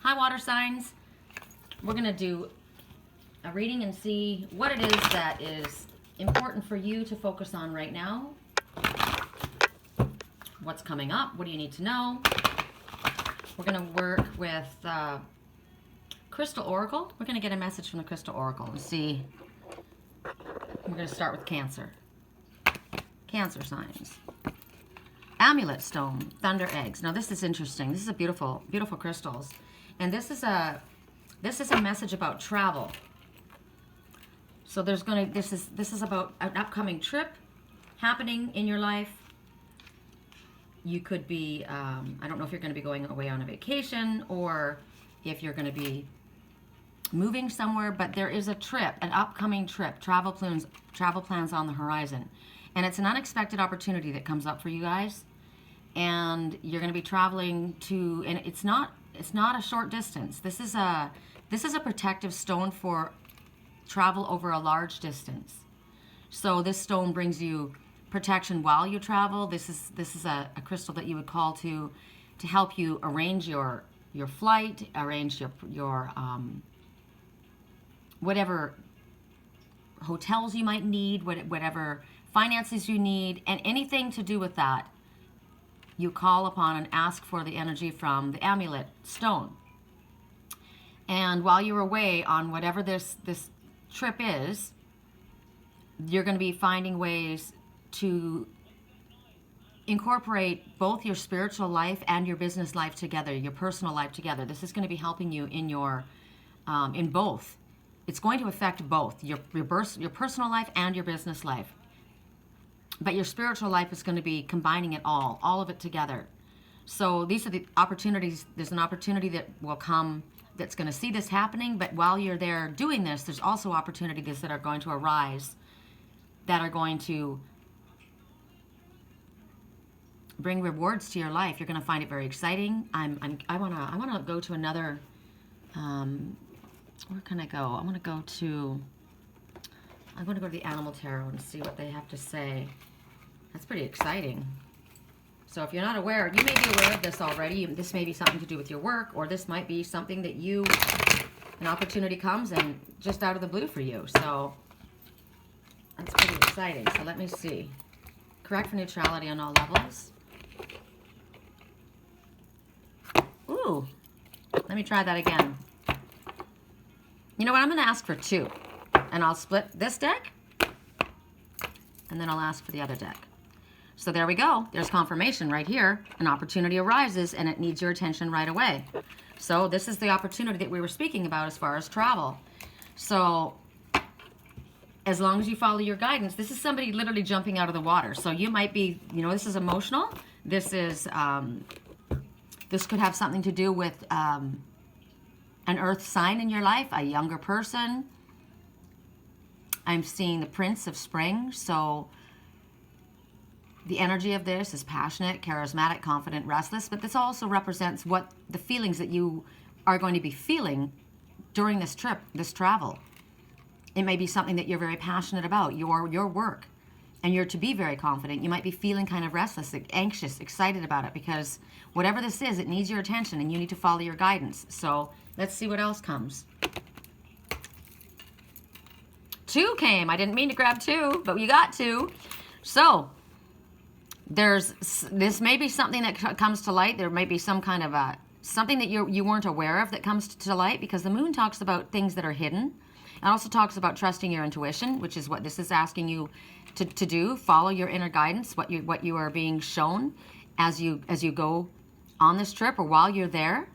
High water signs, we're going to do a reading and see what it is that is important for you to focus on right now. What's coming up? What do you need to know? We're going to work with Crystal Oracle. We're going to get a message from the Crystal Oracle and see. We're going to start with Cancer. Cancer signs. Amulet stone, thunder eggs. Now this is interesting. This is a beautiful, beautiful crystals, and this is a message about travel. So there's going to this is about an upcoming trip happening in your life. You could be I don't know if you're going to be going away on a vacation or if you're going to be moving somewhere, but there is a trip, an upcoming trip, travel plans on the horizon. And it's an unexpected opportunity that comes up for you guys. And you're going to be traveling to, and it's not a short distance. This is a protective stone for travel over a large distance. So this stone brings you protection while you travel. This is a crystal that you would call to help you arrange your flight, arrange your whatever hotels you might need, whatever finances you need, and anything to do with that, you call upon and ask for the energy from the amulet stone. And while you're away on whatever this trip is, you're going to be finding ways to incorporate both your spiritual life and your business life together, your personal life together. This is going to be helping you in your in both. It's going to affect both your personal life and your business life. But your spiritual life is going to be combining it all of it together. So these are the opportunities. There's an opportunity that will come that's going to see this happening, but while you're there doing this, there's also opportunities that are going to arise that are going to bring rewards to your life. You're going to find it very exciting. I want to go to another where can I go? I'm going to go to the Animal Tarot and see what they have to say. That's pretty exciting. So if you're not aware, you may be aware of this already. This may be something to do with your work, or this might be something that an opportunity comes and just out of the blue for you. So that's pretty exciting. So let me see. Correct for neutrality on all levels. Ooh, let me try that again. You know what? I'm going to ask for 2. And I'll split this deck, and then I'll ask for the other deck. So there we go. There's confirmation right here. An opportunity arises, and it needs your attention right away. So this is the opportunity that we were speaking about as far as travel. So as long as you follow your guidance, this is somebody literally jumping out of the water. So you might be, this is emotional. This is, this could have something to do with an earth sign in your life, a younger person. I'm seeing the Prince of Spring, so the energy of this is passionate, charismatic, confident, restless, but this also represents what the feelings that you are going to be feeling during this trip, this travel. It may be something that you're very passionate about, your work, and you're to be very confident. You might be feeling kind of restless, anxious, excited about it, because whatever this is, it needs your attention, and you need to follow your guidance. So let's see what else comes. 2 came. I didn't mean to grab 2, but you got 2. So this may be something that comes to light. There may be some kind of something that you weren't aware of that comes to light, because the moon talks about things that are hidden. It also talks about trusting your intuition, which is what this is asking you to do. Follow your inner guidance, what you are being shown as you go on this trip or while you're there.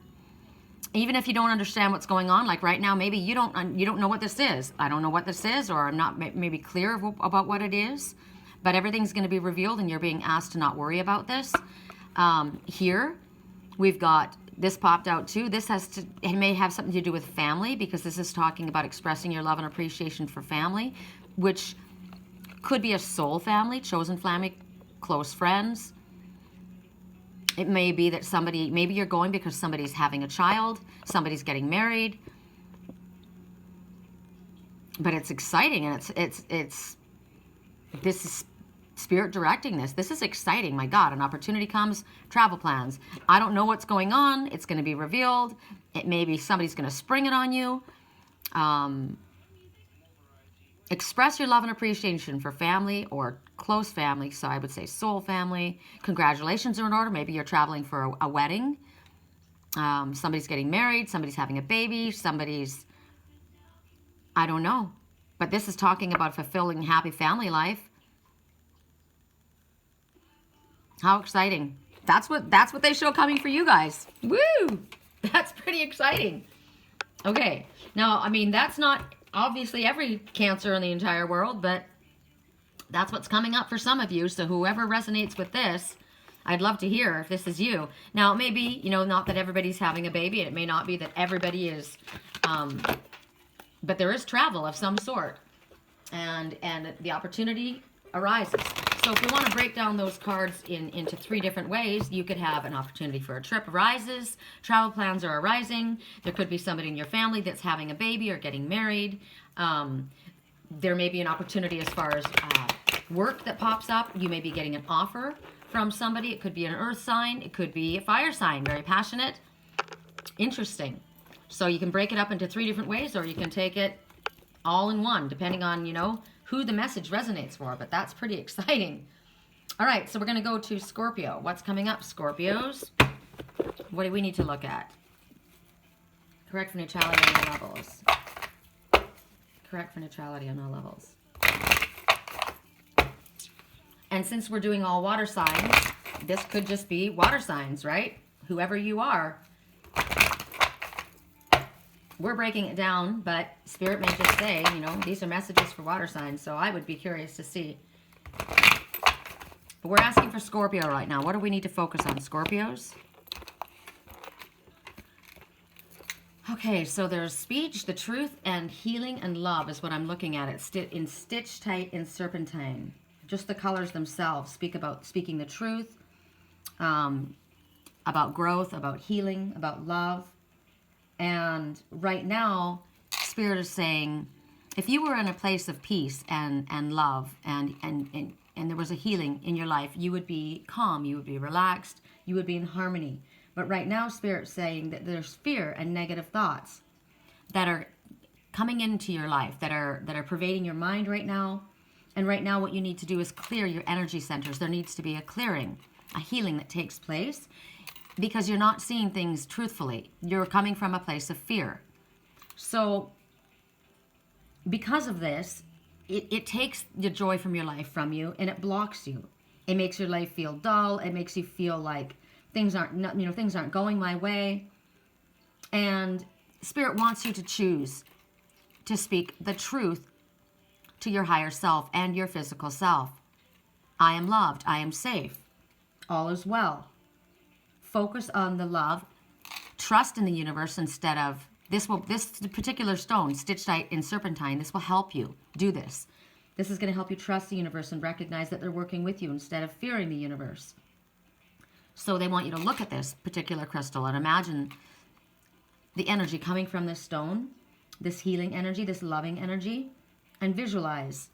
Even if you don't understand what's going on, like right now, maybe you don't know what this is. I don't know what this is, or I'm not maybe clear about what it is. But everything's going to be revealed, and you're being asked to not worry about this. Here, we've got this popped out too. It may have something to do with family, because this is talking about expressing your love and appreciation for family, which could be a soul family, chosen family, close friends. It may be that maybe you're going because somebody's having a child, somebody's getting married. But it's exciting, and this is Spirit directing this. This is exciting. My God, an opportunity comes, travel plans. I don't know what's going on. It's going to be revealed. It may be somebody's going to spring it on you. Express your love and appreciation for family or close family. So I would say soul family. Congratulations are in order. Maybe you're traveling for a wedding. Somebody's getting married. Somebody's having a baby. Somebody's, I don't know. But this is talking about fulfilling happy family life. How exciting. That's what they show coming for you guys. Woo! That's pretty exciting. Okay. Now, I mean, that's not obviously every Cancer in the entire world, but that's what's coming up for some of you. So whoever resonates with this, I'd love to hear if this is you. Now, it may be, you know, not that everybody's having a baby. It may not be that everybody is, but there is travel of some sort. And the opportunity arises. So if we want to break down those cards into 3 different ways, you could have an opportunity for a trip arises, travel plans are arising, there could be somebody in your family that's having a baby or getting married. There may be an opportunity as far as work that pops up. You may be getting an offer from somebody. It could be an earth sign. It could be a fire sign, very passionate. Interesting. So you can break it up into 3 different ways, or you can take it all in one, depending on, you know, who the message resonates for, but that's pretty exciting. All right, so we're going to go to Scorpio. What's coming up, Scorpios? What do we need to look at? Correct for neutrality on all levels. Correct for neutrality on all levels. And since we're doing all water signs, this could just be water signs, right? Whoever you are. We're breaking it down, but Spirit may just say, you know, these are messages for water signs, so I would be curious to see. But we're asking for Scorpio right now. What do we need to focus on, Scorpios? Okay, so there's speech, the truth, and healing and love is what I'm looking at. It's in Stitchtite and Serpentine. Just the colors themselves speaking the truth, about growth, about healing, about love. And right now, Spirit is saying, if you were in a place of peace and love and there was a healing in your life, you would be calm, you would be relaxed, you would be in harmony. But right now, Spirit's saying that there's fear and negative thoughts that are coming into your life, that are pervading your mind right now. And right now, what you need to do is clear your energy centers. There needs to be a clearing, a healing that takes place, because you're not seeing things truthfully. You're coming from a place of fear. So because of this, it takes the joy from your life from you, and it blocks you. It makes your life feel dull. It makes you feel like things aren't going my way. And Spirit wants you to choose to speak the truth to your higher self and your physical self. I am loved. I am safe. All is well. Focus on the love. Trust in the universe instead of this particular stone, Stitchtite and Serpentine. This will help you do this. This is going to help you trust the universe and recognize that they're working with you instead of fearing the universe. So they want you to look at this particular crystal and imagine the energy coming from this stone, this healing energy, this loving energy, and visualize.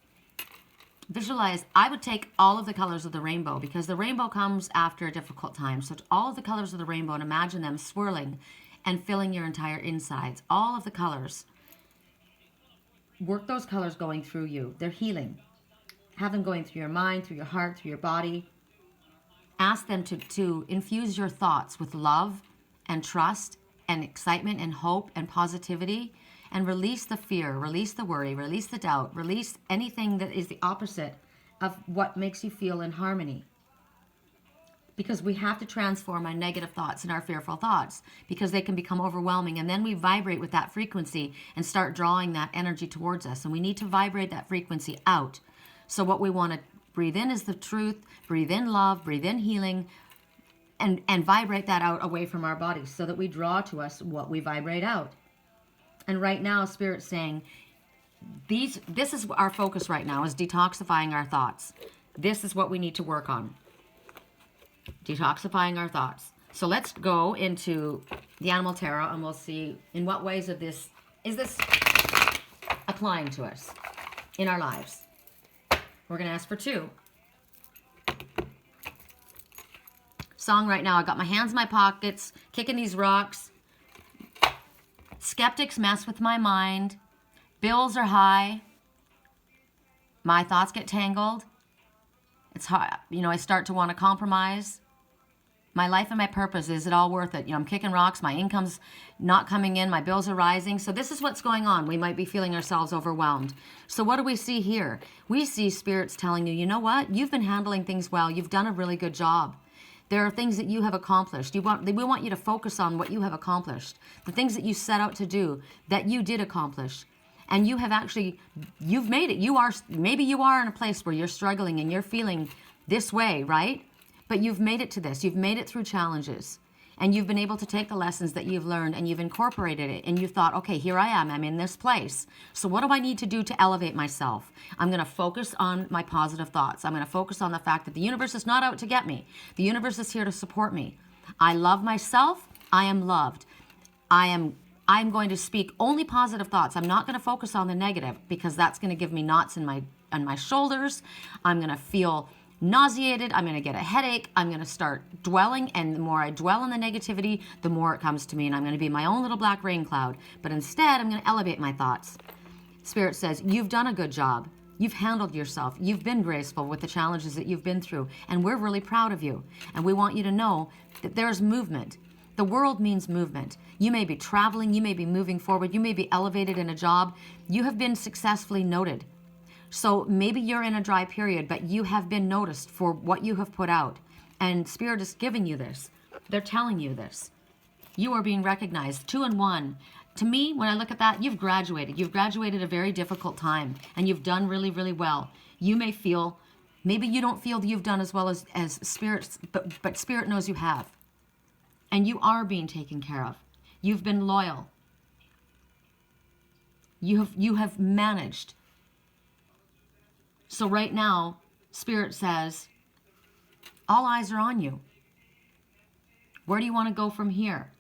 Visualize, I would take all of the colors of the rainbow, because the rainbow comes after a difficult time. So all of the colors of the rainbow, and imagine them swirling and filling your entire insides. All of the colors. Work those colors going through you. They're healing. Have them going through your mind, through your heart, through your body. Ask them to infuse your thoughts with love and trust and excitement and hope and positivity. And release the fear, release the worry, release the doubt, release anything that is the opposite of what makes you feel in harmony. Because we have to transform our negative thoughts and our fearful thoughts, because they can become overwhelming. And then we vibrate with that frequency and start drawing that energy towards us. And we need to vibrate that frequency out. So what we want to breathe in is the truth, breathe in love, breathe in healing, and vibrate that out away from our bodies so that we draw to us what we vibrate out. And right now, Spirit's saying, this is our focus right now, is detoxifying our thoughts. This is what we need to work on. Detoxifying our thoughts. So let's go into the Animal Tarot, and we'll see in what ways is this applying to us in our lives. We're going to ask for 2. Song right now, I got my hands in my pockets, kicking these rocks. Skeptics mess with my mind. Bills are high. My thoughts get tangled. It's hard, you know, I start to want to compromise. My life and my purpose, is it all worth it? You know, I'm kicking rocks, my income's not coming in, my bills are rising. So this is what's going on. We might be feeling ourselves overwhelmed. So what do we see here? We see spirits telling you, you know what? You've been handling things well. You've done a really good job. There are things that you have accomplished. We want you to focus on what you have accomplished. The things that you set out to do, that you did accomplish. And you have actually, you've made it. Maybe you are in a place where you're struggling and you're feeling this way, right? But you've made it to this. You've made it through challenges. And you've been able to take the lessons that you've learned and you've incorporated it. And you thought, okay, here I am. I'm in this place. So what do I need to do to elevate myself? I'm going to focus on my positive thoughts. I'm going to focus on the fact that the universe is not out to get me. The universe is here to support me. I love myself. I am loved. I'm going to speak only positive thoughts. I'm not going to focus on the negative because that's going to give me knots in my shoulders. I'm going to feel nauseated. I'm going to get a headache. I'm going to start dwelling, and the more I dwell on the negativity, the more it comes to me, and I'm going to be my own little black rain cloud. But instead, I'm going to elevate my thoughts. Spirit says, you've done a good job. You've handled yourself. You've been graceful with the challenges that you've been through, and we're really proud of you. And we want you to know that there's movement. The world means movement. You may be traveling. You may be moving forward. You may be elevated in a job. You have been successfully noted. So maybe you're in a dry period, but you have been noticed for what you have put out. And Spirit is giving you this. They're telling you this. You are being recognized. 2 and 1. To me, when I look at that, you've graduated. You've graduated a very difficult time, and you've done really, really well. You may feel, maybe you don't feel that you've done as well as Spirit, but Spirit knows you have. And you are being taken care of. You've been loyal. You have managed. So right now, Spirit says, all eyes are on you. Where do you want to go from here?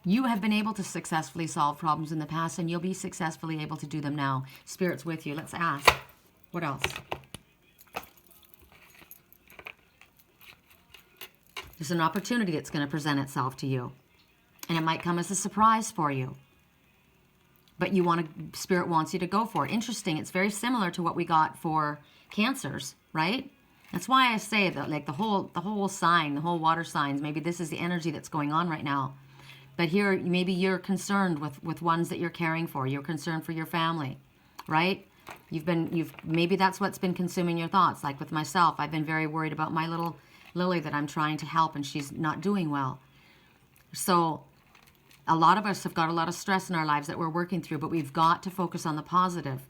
You have been able to successfully solve problems in the past, and you'll be successfully able to do them now. Spirit's with you. Let's ask. What else? There's an opportunity that's going to present itself to you, and it might come as a surprise for you. But Spirit wants you to go for it. Interesting. It's very similar to what we got for Cancers, right? That's why I say that, like the whole sign, the whole water signs, maybe this is the energy that's going on right now. But here, maybe you're concerned with ones that you're caring for. You're concerned for your family, right? Maybe that's what's been consuming your thoughts. Like with myself, I've been very worried about my little Lily that I'm trying to help, and she's not doing well. So a lot of us have got a lot of stress in our lives that we're working through, but we've got to focus on the positive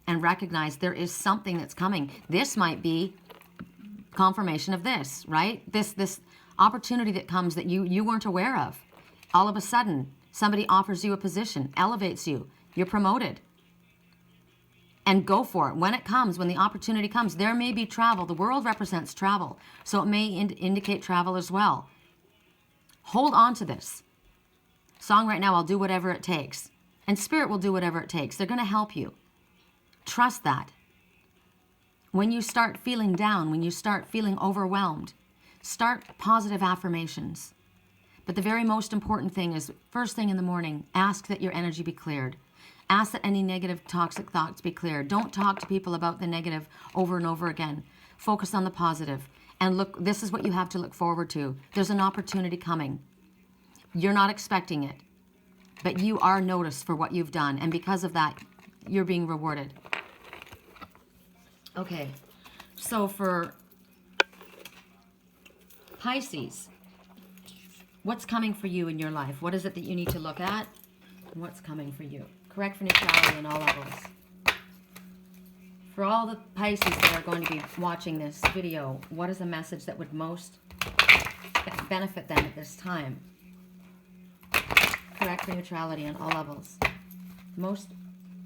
and recognize there is something that's coming. This might be confirmation of this, right? This opportunity that comes that you weren't aware of. All of a sudden, somebody offers you a position, elevates you, you're promoted. And go for it. When it comes, when the opportunity comes, there may be travel. The world represents travel, so it may indicate travel as well. Hold on to this. Song right now, I'll do whatever it takes. And Spirit will do whatever it takes. They're going to help you. Trust that. When you start feeling down, when you start feeling overwhelmed, start positive affirmations. But the very most important thing is, first thing in the morning, ask that your energy be cleared. Ask that any negative, toxic thoughts be cleared. Don't talk to people about the negative over and over again. Focus on the positive. And look, this is what you have to look forward to. There's an opportunity coming. You're not expecting it, but you are noticed for what you've done. And because of that, you're being rewarded. Okay, so for Pisces, what's coming for you in your life? What is it that you need to look at? What's coming for you? Correct for neutrality in all levels. For all the Pisces that are going to be watching this video, what is a message that would most benefit them at this time? Correct for neutrality on all levels. Most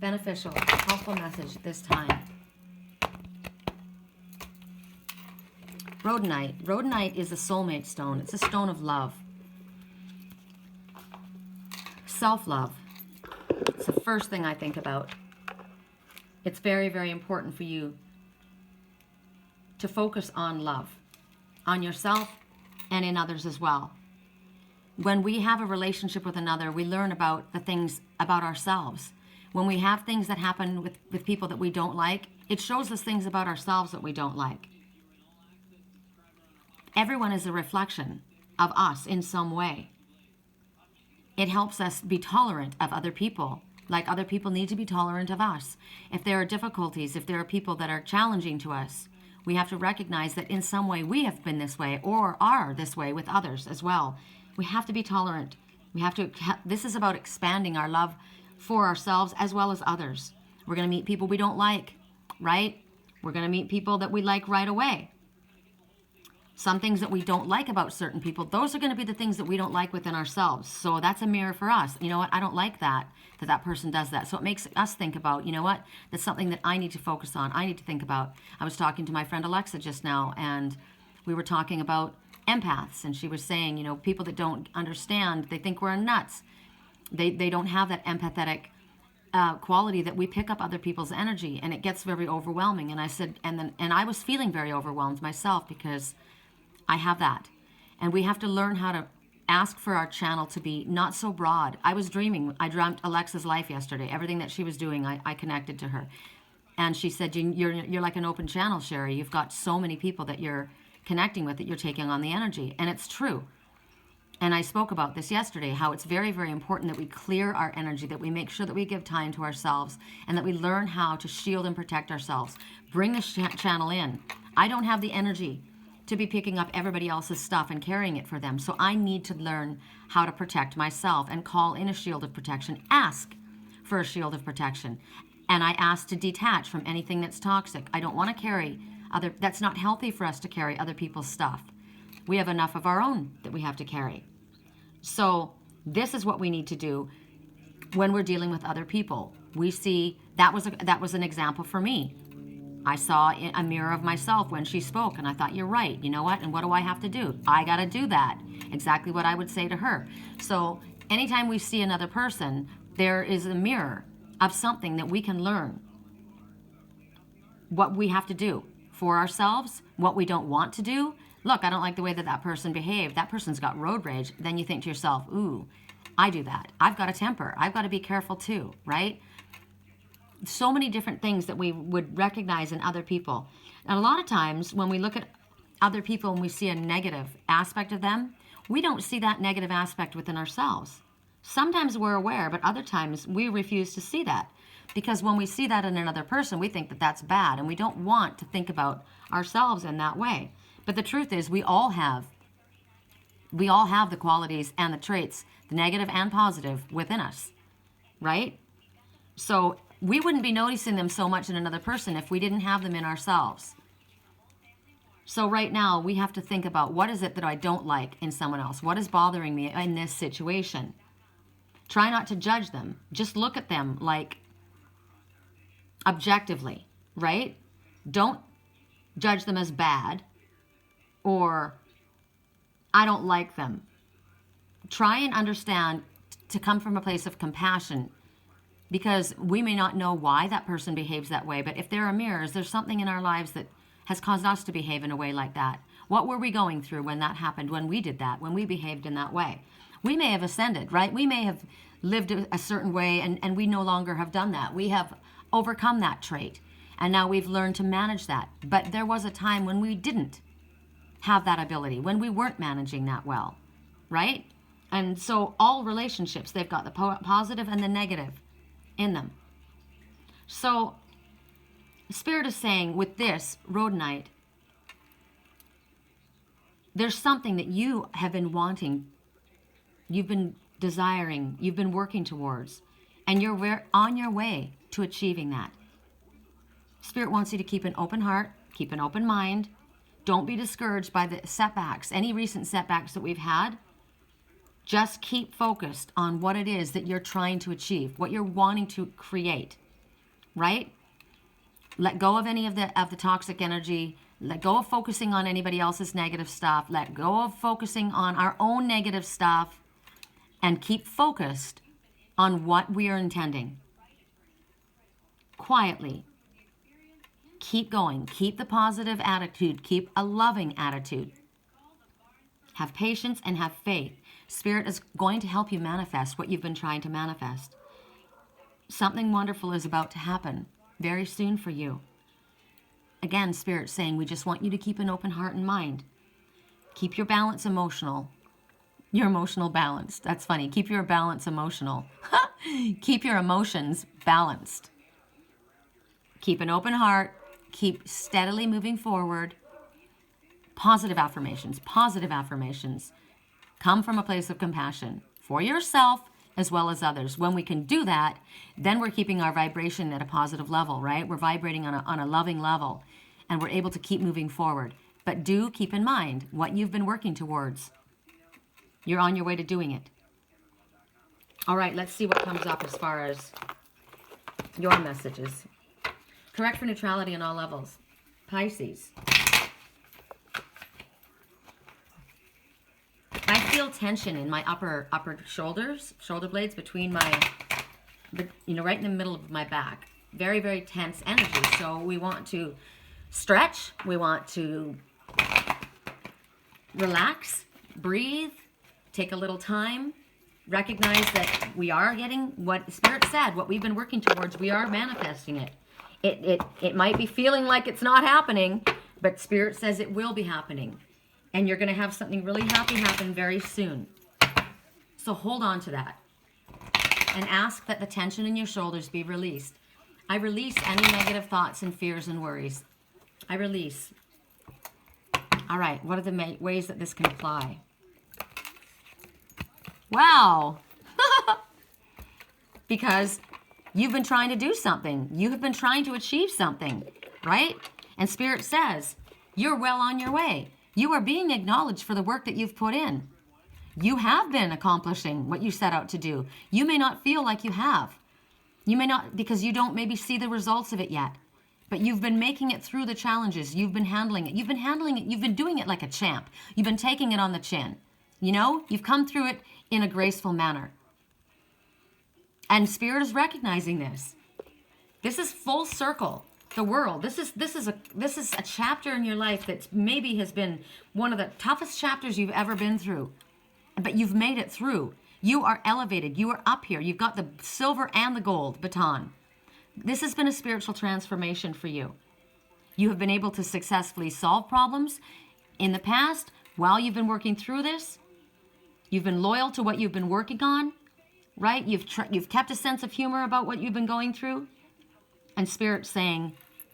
beneficial, helpful message at this time. Rhodonite. Rhodonite is a soulmate stone. It's a stone of love. Self-love. It's the first thing I think about. It's very, very important for you to focus on love, on yourself and in others as well. When we have a relationship with another, we learn about the things about ourselves. When we have things that happen with people that we don't like, it shows us things about ourselves that we don't like. Everyone is a reflection of us in some way. It helps us be tolerant of other people, like other people need to be tolerant of us. If there are difficulties, if there are people that are challenging to us, we have to recognize that in some way we have been this way or are this way with others as well. We have to be tolerant. This is about expanding our love for ourselves as well as others. We're going to meet people we don't like, right? We're going to meet people that we like right away. Some things that we don't like about certain people, those are going to be the things that we don't like within ourselves. So that's a mirror for us. You know what? I don't like that person does that. So it makes us think about, you know what? That's something that I need to focus on. I need to think about. I was talking to my friend Alexa just now, and we were talking about empaths, and she was saying, you know, people that don't understand, they think we're nuts. They don't have that empathetic quality that we pick up other people's energy, and it gets very overwhelming. And I said, and I was feeling very overwhelmed myself because I have that. And we have to learn how to ask for our channel to be not so broad. I was dreaming. I dreamt Alexa's life yesterday. Everything that she was doing, I connected to her. And she said, you're like an open channel, Sherry. You've got so many people that you're connecting with that you're taking on the energy. And it's true. And I spoke about this yesterday, how it's very, very important that we clear our energy, that we make sure that we give time to ourselves, and that we learn how to shield and protect ourselves. Bring a channel in. I don't have the energy to be picking up everybody else's stuff and carrying it for them. So I need to learn how to protect myself and call in a shield of protection. Ask for a shield of protection. And I ask to detach from anything that's toxic. I don't want to carry that's not healthy for us to carry other people's stuff. We have enough of our own that we have to carry. So this is what we need to do when we're dealing with other people. We see that was an example for me. I saw a mirror of myself when she spoke, and I thought, you're right. You know what? And what do I have to do? I got to do that. Exactly what I would say to her. So anytime we see another person, there is a mirror of something that we can learn. What we have to do for ourselves, what we don't want to do. Look, I don't like the way that person behaved. That person's got road rage. Then you think to yourself, ooh, I do that. I've got a temper. I've got to be careful too, right? So many different things that we would recognize in other people. And a lot of times when we look at other people and we see a negative aspect of them, we don't see that negative aspect within ourselves. Sometimes we're aware, but other times we refuse to see that. Because when we see that in another person, we think that that's bad, and we don't want to think about ourselves in that way. But the truth is, we all have the qualities and the traits, the negative and positive, within us, right? So we wouldn't be noticing them so much in another person if we didn't have them in ourselves. So right now, we have to think about, what is it that I don't like in someone else? What is bothering me in this situation? Try not to judge them. Just look at them like objectively, right? Don't judge them as bad or I don't like them. Try and understand, to come from a place of compassion, because we may not know why that person behaves that way, but if there are mirrors, there's something in our lives that has caused us to behave in a way like that. What were we going through when that happened, when we did that, when we behaved in that way? We may have ascended, right? We may have lived a certain way and we no longer have done that. We have overcome that trait, and now we've learned to manage that. But there was a time when we didn't have that ability, when we weren't managing that well, right? And so all relationships, they've got the positive and the negative in them. So Spirit is saying with this Rhodonite, there's something that you have been wanting, you've been desiring, you've been working towards, and you're on your way to achieving that. Spirit wants you to keep an open heart, keep an open mind. Don't be discouraged by the setbacks, any recent setbacks that we've had. Just keep focused on what it is that you're trying to achieve, what you're wanting to create, right? Let go of any of the toxic energy. Let go of focusing on anybody else's negative stuff. Let go of focusing on our own negative stuff, and keep focused on what we are intending. Quietly. Keep going. Keep the positive attitude. Keep a loving attitude. Have patience and have faith. Spirit is going to help you manifest what you've been trying to manifest. Something wonderful is about to happen very soon for you. Again, Spirit's saying we just want you to keep an open heart and mind. Keep your balance emotional. Your emotional balanced. That's funny. Keep your balance emotional. Keep your emotions balanced. Keep an open heart. Keep steadily moving forward. Positive affirmations. Positive affirmations. Come from a place of compassion for yourself as well as others. When we can do that, then we're keeping our vibration at a positive level, right? We're vibrating on a loving level, and we're able to keep moving forward. But do keep in mind what you've been working towards. You're on your way to doing it. All right, let's see what comes up as far as your messages. Correct for neutrality on all levels. Pisces. I feel tension in my upper shoulders, shoulder blades between my, right in the middle of my back. Very, very tense energy. So we want to stretch. We want to relax, breathe, take a little time, recognize that we are getting what Spirit said, what we've been working towards. We are manifesting it. It might be feeling like it's not happening, but Spirit says it will be happening. And you're going to have something really happy happen very soon. So hold on to that. And ask that the tension in your shoulders be released. I release any negative thoughts and fears and worries. I release. All right, what are the ways that this can apply? Wow. Because you've been trying to do something. You have been trying to achieve something, right? And Spirit says, you're well on your way. You are being acknowledged for the work that you've put in. You have been accomplishing what you set out to do. You may not feel like you have. You may not, because you don't maybe see the results of it yet. But you've been making it through the challenges. You've been handling it. You've been handling it. You've been doing it like a champ. You've been taking it on the chin. You know, you've come through it in a graceful manner. And Spirit is recognizing this. This is full circle. The world. This is a chapter in your life that maybe has been one of the toughest chapters you've ever been through. But you've made it through. You are elevated. You are up here. You've got the silver and the gold baton. This has been a spiritual transformation for you. You have been able to successfully solve problems in the past while you've been working through this. You've been loyal to what you've been working on, right? You've kept a sense of humor about what you've been going through. And Spirit's saying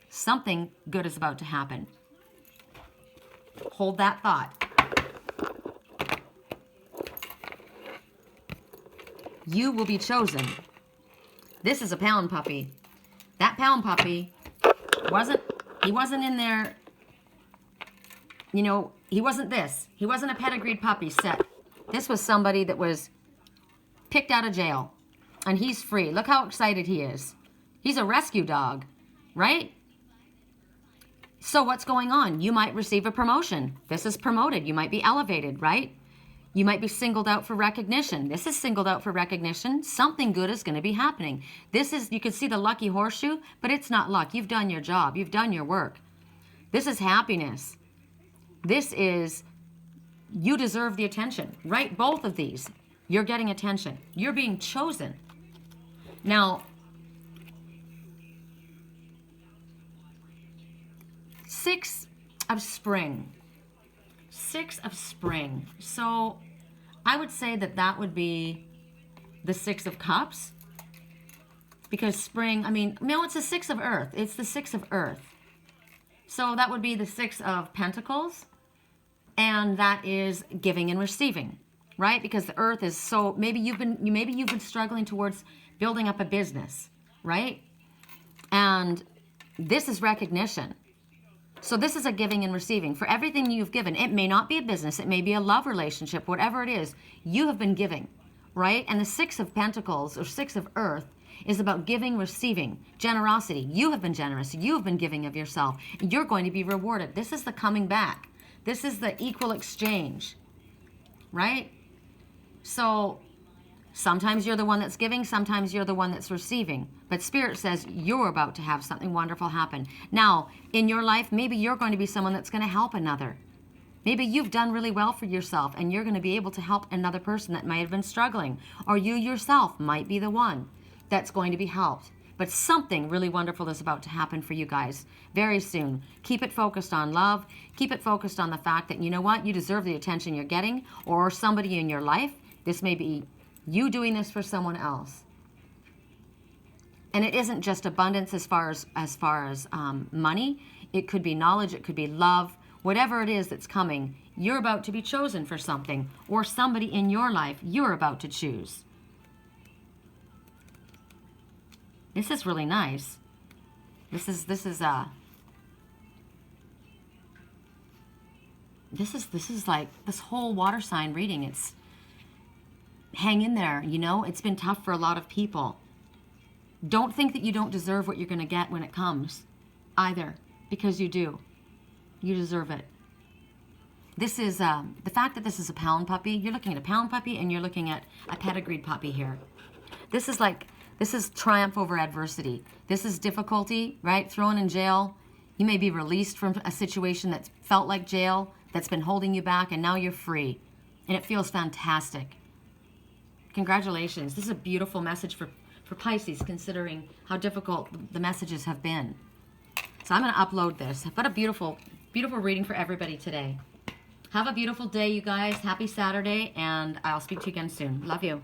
something good is about to happen. Hold that thought. You will be chosen. This is a pound puppy. That pound puppy wasn't in there, he wasn't this. He wasn't a pedigreed puppy set. This was somebody that was picked out of jail. And he's free. Look how excited he is. He's a rescue dog, right? So what's going on? You might receive a promotion. This is promoted. You might be elevated, right? You might be singled out for recognition. This is singled out for recognition. Something good is going to be happening. You can see the lucky horseshoe, but it's not luck. You've done your job. You've done your work. This is happiness. This is, you deserve the attention, right? Both of these. You're getting attention. You're being chosen. Now, Six of spring. Six of spring. So I would say that would be the Six of Cups. Because spring, it's the Six of Earth. It's the Six of Earth. So that would be the Six of Pentacles. And that is giving and receiving, right? Because the Earth is so, maybe you've been struggling towards building up a business, right? And this is recognition. So this is a giving and receiving. For everything you've given, it may not be a business, it may be a love relationship, whatever it is, you have been giving, right? And the Six of Pentacles, or Six of Earth, is about giving, receiving, generosity. You have been generous. You have been giving of yourself. You're going to be rewarded. This is the coming back. This is the equal exchange, right? So Sometimes you're the one that's giving, sometimes you're the one that's receiving. But Spirit says you're about to have something wonderful happen. Now, in your life, maybe you're going to be someone that's going to help another. Maybe you've done really well for yourself and you're going to be able to help another person that might have been struggling. Or you yourself might be the one that's going to be helped. But something really wonderful is about to happen for you guys very soon. Keep it focused on love. Keep it focused on the fact that, you know what, you deserve the attention you're getting, or somebody in your life. This may be you doing this for someone else. And it isn't just abundance as far as money. It could be knowledge. It could be love. Whatever it is that's coming, you're about to be chosen for something, or somebody in your life you're about to choose. This is really nice. This is like this whole water sign reading. It's hang in there, you know. It's been tough for a lot of people. Don't think that you don't deserve what you're going to get when it comes either, because you do. You deserve it. This is the fact that this is a pound puppy. You're looking at a pound puppy and you're looking at a pedigreed puppy here. This is triumph over adversity. This is difficulty, right? Thrown in jail. You may be released from a situation that's felt like jail, that's been holding you back, and now you're free. And it feels fantastic. Congratulations. This is a beautiful message for Pisces, considering how difficult the messages have been. So I'm going to upload this. I've got a beautiful, beautiful reading for everybody today. Have a beautiful day, you guys. Happy Saturday, and I'll speak to you again soon. Love you.